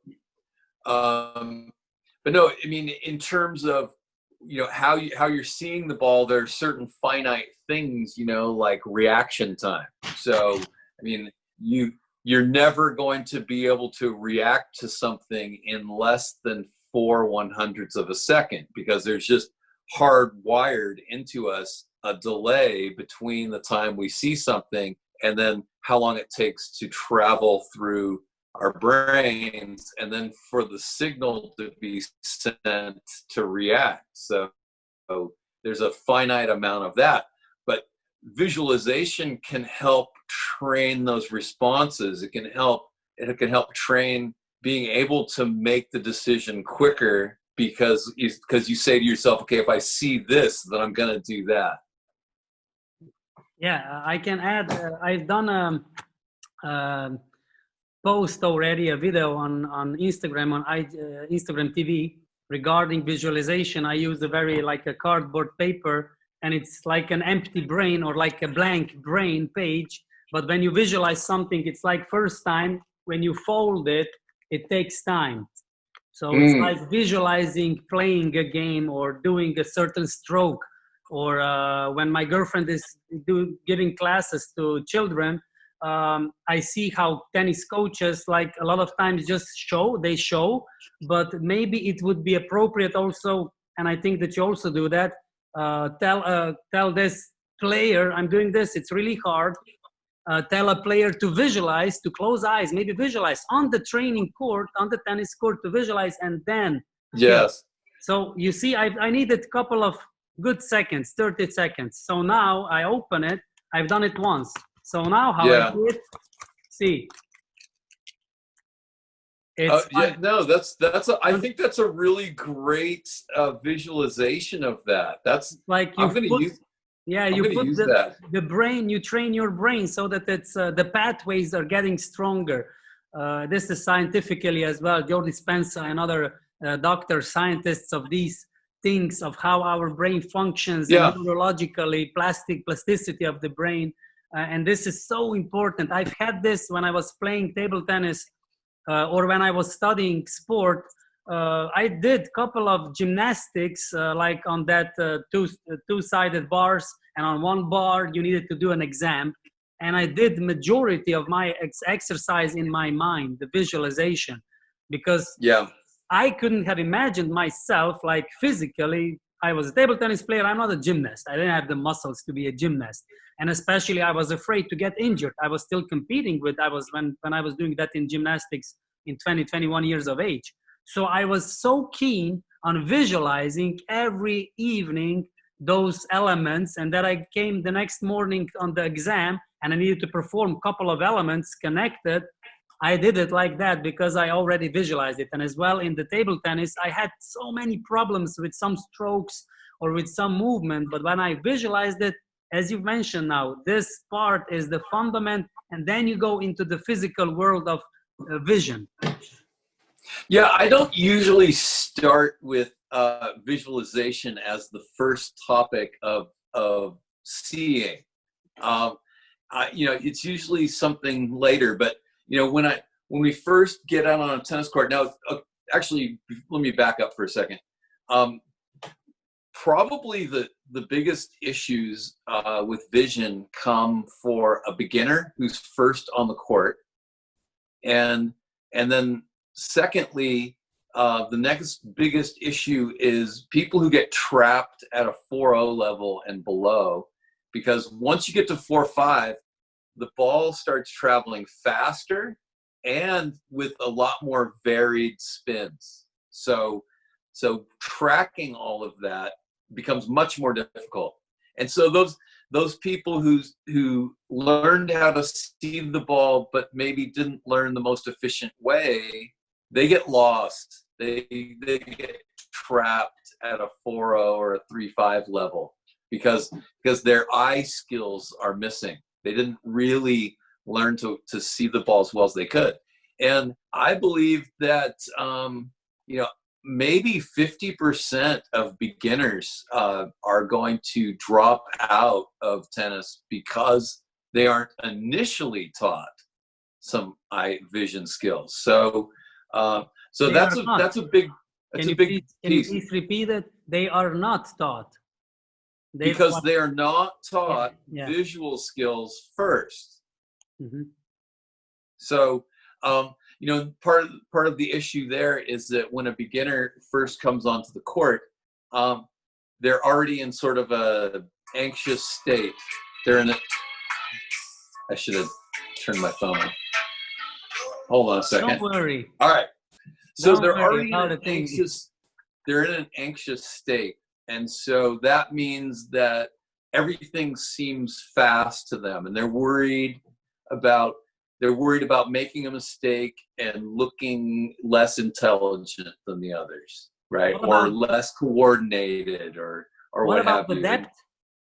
but no, I mean, in terms of how you're seeing the ball, there are certain finite things, like reaction time. So, I mean, you're never going to be able to react to something in less than 4/100ths of a second, because there's just hardwired into us a delay between the time we see something and then how long it takes to travel through our brains and then for the signal to be sent to react. So there's a finite amount of that, but visualization can help train those responses. It can help train being able to make the decision quicker, because you say to yourself, okay, if I see this, then I'm going to do that. Yeah, I can add. I've done a post already, a video on Instagram, on Instagram TV regarding visualization. I use a very like a cardboard paper, and it's like an empty brain or like a blank brain page. But when you visualize something, it's like first time when you fold it, it takes time. So it's like visualizing playing a game or doing a certain stroke, or when my girlfriend is giving classes to children, I see how tennis coaches, like a lot of times just they show, but maybe it would be appropriate also, and I think that you also do that, tell this player, I'm doing this, it's really hard. Tell a player to visualize, to close eyes, maybe visualize on the training court, on the tennis court, to visualize and then hit. Yes. So you see, I needed a couple of good seconds, 30 seconds. So now I open it. I've done it once. So now how I do it, see. It's no, I think that's a really great visualization of that. That's like I'm going to use. Yeah, I'm you gonna put use that. the brain, you train your brain so that it's the pathways are getting stronger. This is scientifically as well. Joe Dispenza and other doctors, scientists of these things, of how our brain functions, and neurologically, plasticity of the brain. And this is so important. I've had this when I was playing table tennis or when I was studying sport. I did a couple of gymnastics, like on that two-sided bars, and on one bar you needed to do an exam. And I did majority of my exercise in my mind, the visualization, because I couldn't have imagined myself like physically. I was a table tennis player. I'm not a gymnast. I didn't have the muscles to be a gymnast. And especially I was afraid to get injured. I was still competing when I was doing that in gymnastics in 21 years of age. So I was so keen on visualizing every evening those elements, and that I came the next morning on the exam and I needed to perform a couple of elements connected. I did it like that because I already visualized it. And as well in the table tennis, I had so many problems with some strokes or with some movement. But when I visualized it, as you've mentioned now, this part is the fundament. And then you go into the physical world of vision. Yeah, I don't usually start with visualization as the first topic of seeing. It's usually something later. But when we first get out on a tennis court. Now, actually, let me back up for a second. probably the biggest issues with vision come for a beginner who's first on the court, and then secondly, the next biggest issue is people who get trapped at a 4.0 level and below, because once you get to 4.5, the ball starts traveling faster and with a lot more varied spins. So tracking all of that becomes much more difficult. And so those people who learned how to see the ball but maybe didn't learn the most efficient way, they get lost. They get trapped at a 4.0 or a 3.5 level because their eye skills are missing. They didn't really learn to see the ball as well as they could. And I believe that maybe 50% of beginners are going to drop out of tennis because they aren't initially taught some eye vision skills. So that's a big piece. Can you please repeat it? They are not taught. Because they are not taught visual skills first. Mm-hmm. So part of the issue there is that when a beginner first comes onto the court, they're already in sort of a anxious state. I should have turned my phone on. Hold on a second. Don't worry. All right. So Don't they're worry already they're in an anxious state. And so that means that everything seems fast to them, and they're worried about making a mistake and looking less intelligent than the others, right? Or less coordinated, or what have you.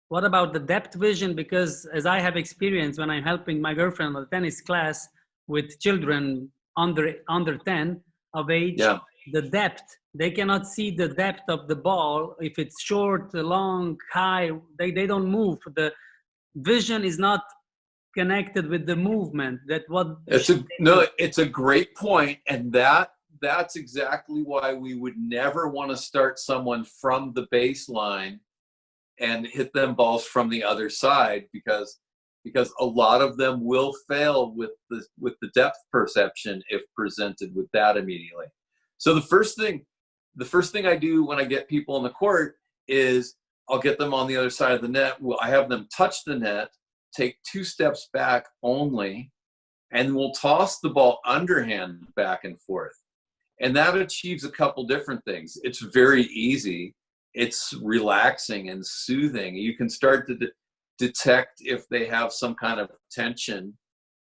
What about the depth vision? Because as I have experienced when I'm helping my girlfriend with a tennis class with children under 10 of age, the depth, they cannot see the depth of the ball. If it's short, long, high, they don't move. The vision is not connected with the movement. It's a great point, and that's exactly why we would never want to start someone from the baseline and hit them balls from the other side, because a lot of them will fail with the depth perception if presented with that immediately. So the first thing I do when I get people on the court is I'll get them on the other side of the net. Well, I have them touch the net, take 2 steps back only, and we'll toss the ball underhand back and forth. And that achieves a couple different things. It's very easy. It's relaxing and soothing. You can start to detect if they have some kind of tension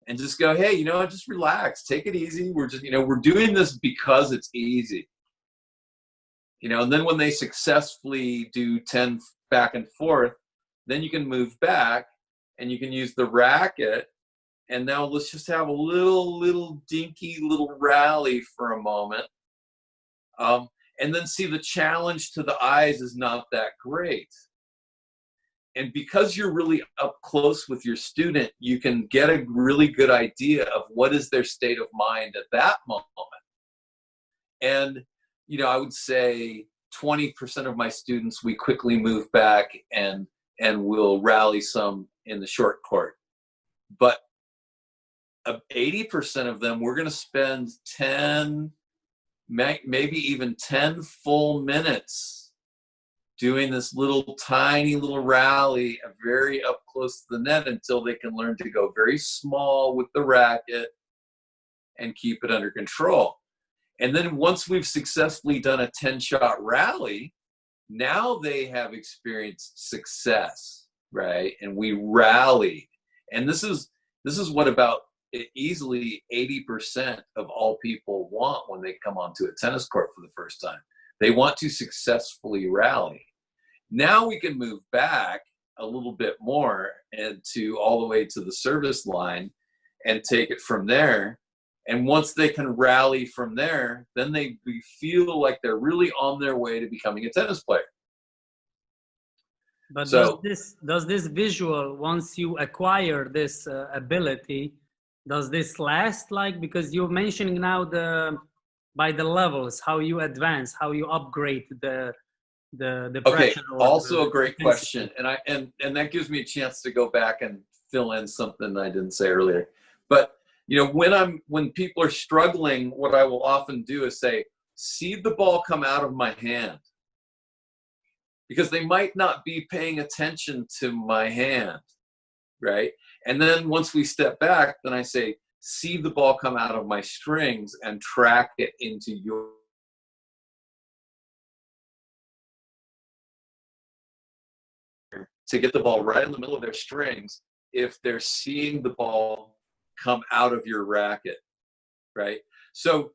and just go, hey, just relax, take it easy. We're just, we're doing this because it's easy. And then when they successfully do 10 back and forth, then you can move back and you can use the racket. And now let's just have a little dinky little rally for a moment. And then see, the challenge to the eyes is not that great. And because you're really up close with your student, you can get a really good idea of what is their state of mind at that moment. And, I would say 20% of my students, we quickly move back and we'll rally some in the short court. But 80% of them, we're going to spend 10, maybe even 10 full minutes doing this tiny little rally very up close to the net until they can learn to go very small with the racket and keep it under control. And then once we've successfully done a 10-shot rally, now they have experienced success, right? And we rallied. And this is what about easily 80% of all people want when they come onto a tennis court for the first time. They want to successfully rally. Now we can move back a little bit more and all the way to the service line and take it from there. And once they can rally from there, then they feel like they're really on their way to becoming a tennis player. But does this visual, once you acquire this ability, does this last? Because you're mentioning now by the levels, how you advance, how you upgrade the the Okay, pressure or also a the great intensity? question, and that gives me a chance to go back and fill in something I didn't say earlier. But when people are struggling, what I will often do is say, see the ball come out of my hand, because they might not be paying attention to my hand, right? And then once we step back, then I say, see the ball come out of my strings and track it into your, to get the ball right in the middle of their strings if they're seeing the ball come out of your racket, right? So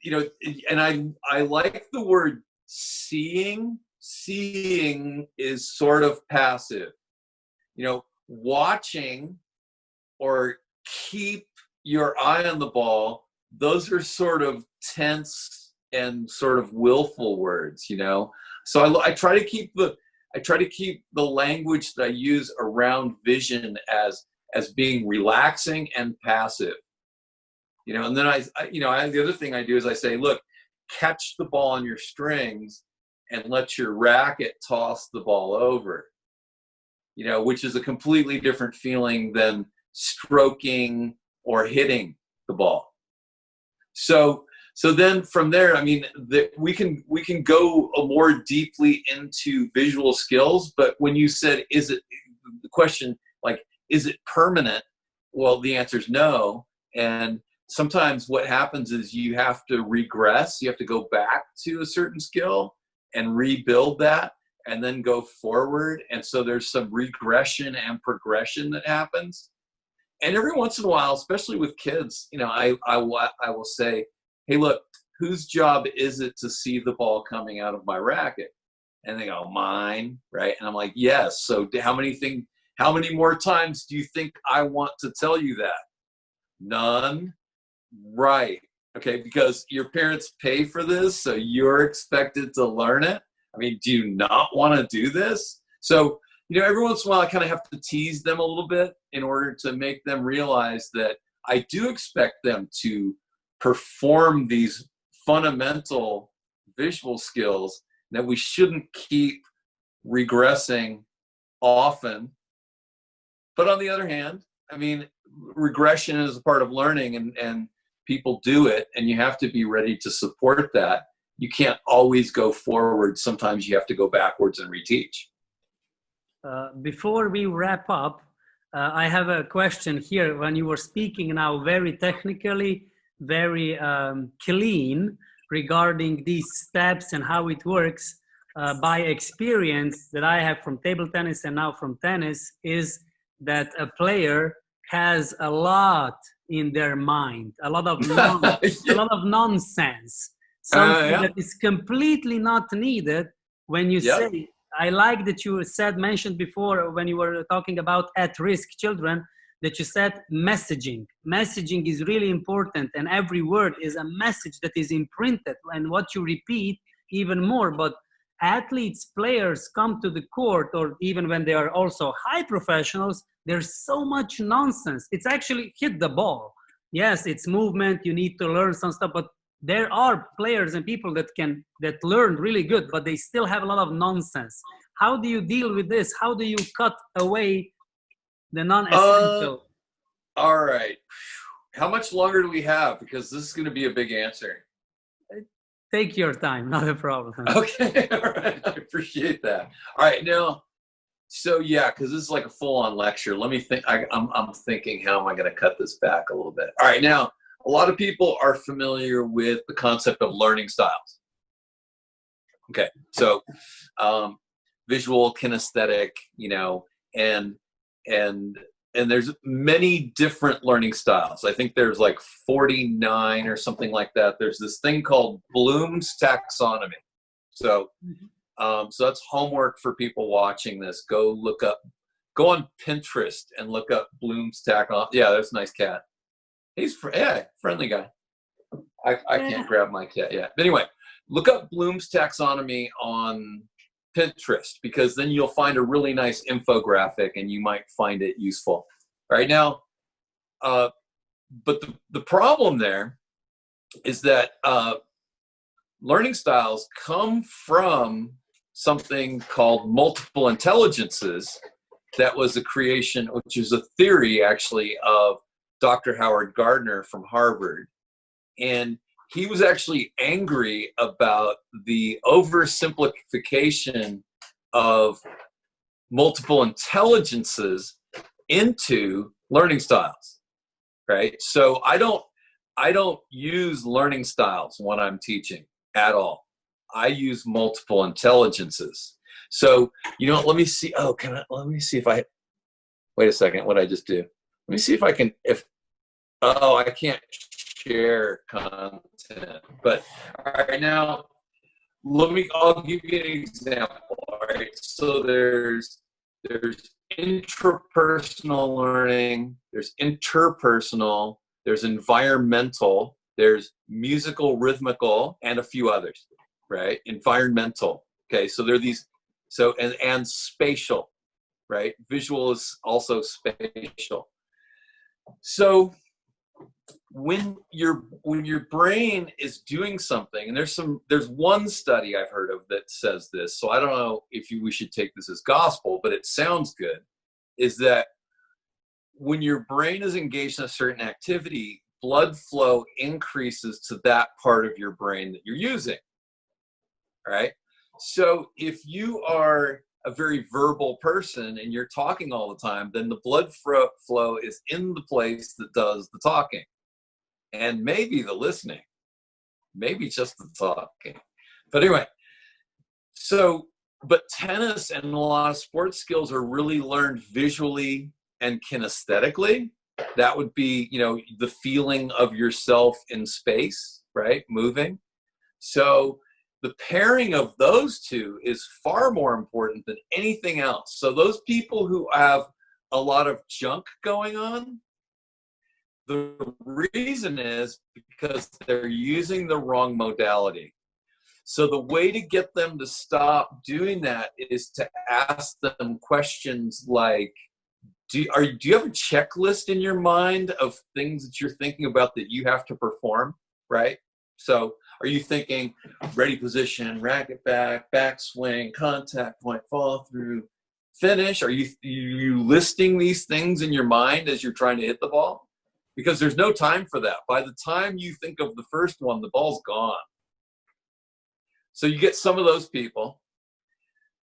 and I like the word seeing. Seeing is sort of passive. Watching or keep your eye on the ball, those are sort of tense and sort of willful words. So I try to keep the language that I use around vision as being relaxing and passive. And then the other thing I do is I say, look, catch the ball on your strings and let your racket toss the ball over, which is a completely different feeling than stroking or hitting the ball. So then from there, we can go more deeply into visual skills. But when you said, the question, like, is it permanent? Well, the answer is no. And sometimes what happens is you have to regress. You have to go back to a certain skill and rebuild that and then go forward. And so there's some regression and progression that happens. And every once in a while, especially with kids, I will say, hey, look, whose job is it to see the ball coming out of my racket? And they go, mine, right? And I'm like, yes. So how many more times do you think I want to tell you that? None. Right. Okay, because your parents pay for this, so you're expected to learn it. Do you not want to do this? So, every once in a while I kind of have to tease them a little bit in order to make them realize that I do expect them to perform these fundamental visual skills, that we shouldn't keep regressing often. But on the other hand, regression is a part of learning, and people do it, and you have to be ready to support that. You can't always go forward. Sometimes you have to go backwards and reteach. Before we wrap up, I have a question here. When you were speaking now very technically, very clean regarding these steps and how it works, by experience that I have from table tennis and now from tennis, is that a player has a lot in their mind, a lot of nonsense, something that is completely not needed. When you say, I like that you mentioned before when you were talking about at-risk children, that you said messaging. Messaging is really important, and every word is a message that is imprinted, and what you repeat even more. But athletes, players come to the court, or even when they are also high professionals, there's so much nonsense. It's actually hit the ball. Yes, it's movement. You need to learn some stuff, but there are players and people that learn really good, but they still have a lot of nonsense. How do you deal with this? How do you cut away the non-essential? All right. How much longer do we have? Because this is going to be a big answer. Take your time, not a problem. Okay, all right. I appreciate that. All right, now, so yeah, because this is like a full-on lecture. Let me think. I'm thinking, how am I going to cut this back a little bit? All right, now, a lot of people are familiar with the concept of learning styles. Okay, so visual, kinesthetic, and there's many different learning styles. I think there's like 49 or something like that. There's this thing called Bloom's taxonomy. So, so that's homework for people watching this. Go on Pinterest and look up Bloom's taxonomy. Yeah, that's a nice cat. He's friendly guy. I can't grab my cat yet. But anyway, look up Bloom's taxonomy on Pinterest, because then you'll find a really nice infographic and you might find it useful. Right now, but the problem there is that learning styles come from something called multiple intelligences. That was a creation, which is a theory actually of Dr. Howard Gardner from Harvard. And he was actually angry about the oversimplification of multiple intelligences into learning styles, right? So I don't use learning styles when I'm teaching at all. I use multiple intelligences. So, let me see. Oh, let me see if wait a second, what did I just do? Let me see if I can, I can't share content. But all right, now, I'll give you an example. All right. So there's intrapersonal learning, there's interpersonal, there's environmental, there's musical, rhythmical, and a few others, right? Environmental. Okay. So there are these, and spatial, right? Visual is also spatial. So when your brain is doing something, and there's one study I've heard of that says this, so I don't know if we should take this as gospel, but it sounds good, is that when your brain is engaged in a certain activity, blood flow increases to that part of your brain that you're using, right? So if you are a very verbal person and you're talking all the time, then the blood flow is in the place that does the talking. And maybe the listening, maybe just the talking. But anyway, but tennis and a lot of sports skills are really learned visually and kinesthetically. That would be, the feeling of yourself in space, right? Moving. So the pairing of those two is far more important than anything else. So those people who have a lot of junk going on, the reason is because they're using the wrong modality. So the way to get them to stop doing that is to ask them questions like, do you have a checklist in your mind of things that you're thinking about that you have to perform, right? So are you thinking ready position, racket back, backswing, contact point, follow through, finish? Are you listing these things in your mind as you're trying to hit the ball? Because there's no time for that. By the time you think of the first one, the ball's gone. So you get some of those people.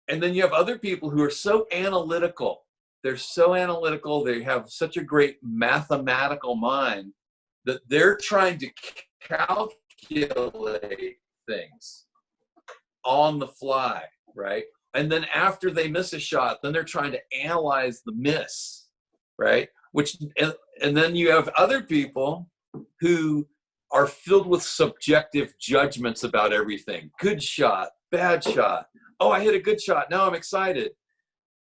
And then you have other people who are so analytical. They're so analytical. They have such a great mathematical mind that they're trying to calculate things on the fly, right? And then after they miss a shot, then they're trying to analyze the miss, right? And then you have other people who are filled with subjective judgments about everything. Good shot, bad shot. Oh, I hit a good shot. Now I'm excited.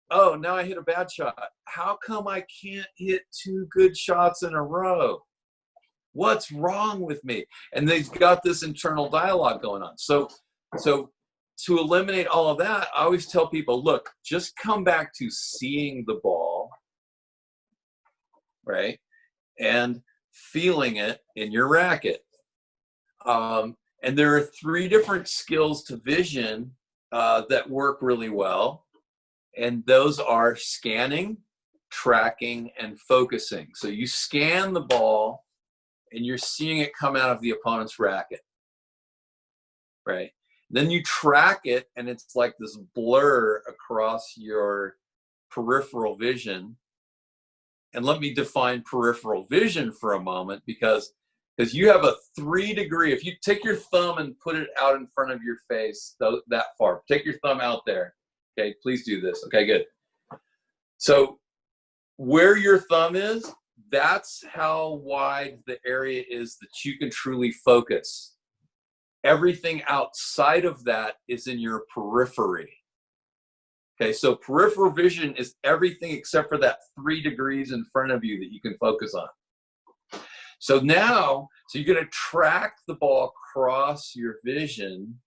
Oh, now I hit a bad shot. How come I can't hit 2 good shots in a row? What's wrong with me? And they've got this internal dialogue going on. So to eliminate all of that, I always tell people, look, just come back to seeing the ball, right? And feeling it in your racket. And there are 3 different skills to vision that work really well. And those are scanning, tracking, and focusing. So you scan the ball and you're seeing it come out of the opponent's racket, right? Then you track it and it's like this blur across your peripheral vision. And let me define peripheral vision for a moment, because you have a 3-degree, if you take your thumb and put it out in front of your face, that far, take your thumb out there. Okay, please do this. Okay, good. So where your thumb is, that's how wide the area is that you can truly focus. Everything outside of that is in your periphery. Okay, so peripheral vision is everything except for that 3 degrees in front of you that you can focus on. So now, you're going to track the ball across your vision.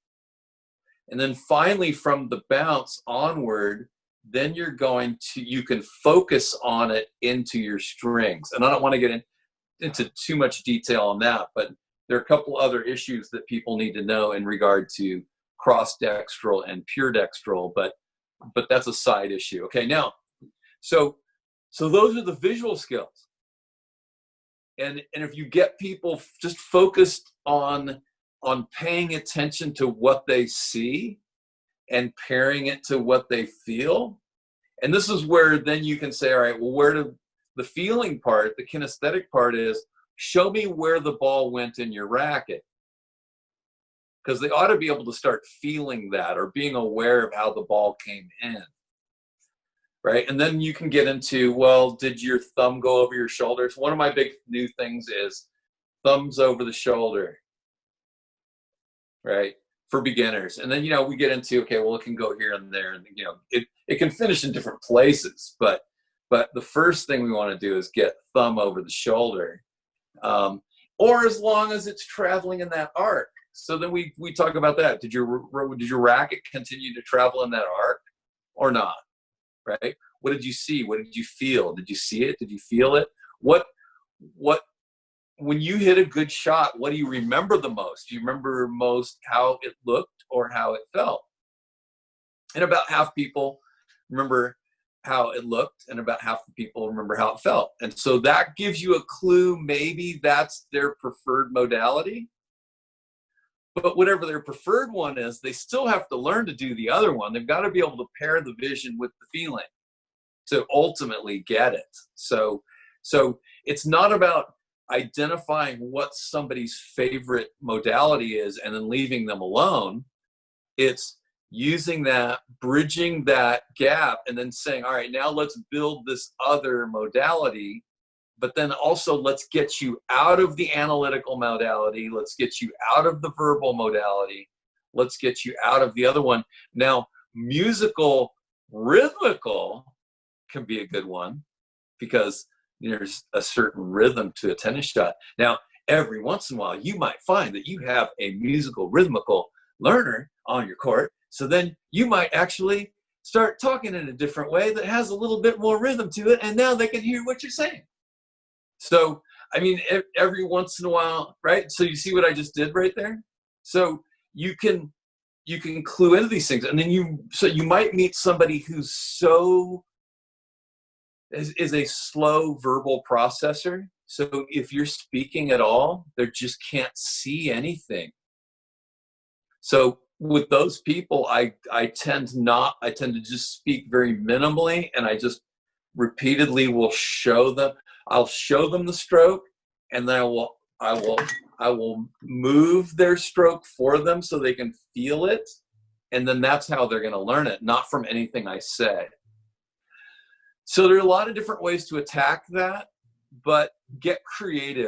And then finally, from the bounce onward, then you can focus on it into your strings. And I don't want to get into too much detail on that, but there are a couple other issues that people need to know in regard to cross dextral and pure dextral, but that's a side issue. Okay, now, so those are the visual skills. And if you get people just focused on paying attention to what they see and pairing it to what they feel, and this is where then you can say, all right, well, where do the feeling part, the kinesthetic part is, show me where the ball went in your racket. Because they ought to be able to start feeling that or being aware of how the ball came in. Right? And then you can get into, well, did your thumb go over your shoulders? One of my big new things is thumbs over the shoulder, right? For beginners. And then, we get into, okay, well, it can go here and there, and, it can finish in different places, but the first thing we want to do is get thumb over the shoulder, or as long as it's traveling in that arc. So then we talk about that. Did your racket continue to travel in that arc or not? Right? What did you see? What did you feel? Did you see it? Did you feel it? What when you hit a good shot, what do you remember the most? Do you remember most how it looked or how it felt? And about half people remember how it looked, and about half the people remember how it felt. And so that gives you a clue. Maybe that's their preferred modality. But whatever their preferred one is, they still have to learn to do the other one. They've got to be able to pair the vision with the feeling to ultimately get it. So it's not about identifying what somebody's favorite modality is and then leaving them alone. It's using that, bridging that gap, and then saying, all right, now let's build this other modality. But then also, let's get you out of the analytical modality. Let's get you out of the verbal modality. Let's get you out of the other one. Now, musical, rhythmical can be a good one because there's a certain rhythm to a tennis shot. Now, every once in a while, you might find that you have a musical, rhythmical learner on your court. So then you might actually start talking in a different way that has a little bit more rhythm to it. And now they can hear what you're saying. So, I mean, every once in a while, right? So you see what I just did right there? So you can clue into these things. And then you might meet somebody who's is a slow verbal processor. So if you're speaking at all, they just can't see anything. So with those people, I tend to just speak very minimally, and I just repeatedly will show them. I'll show them the stroke, and then I will move their stroke for them so they can feel it, and then that's how they're going to learn it, not from anything I say. So there are a lot of different ways to attack that, but get creative.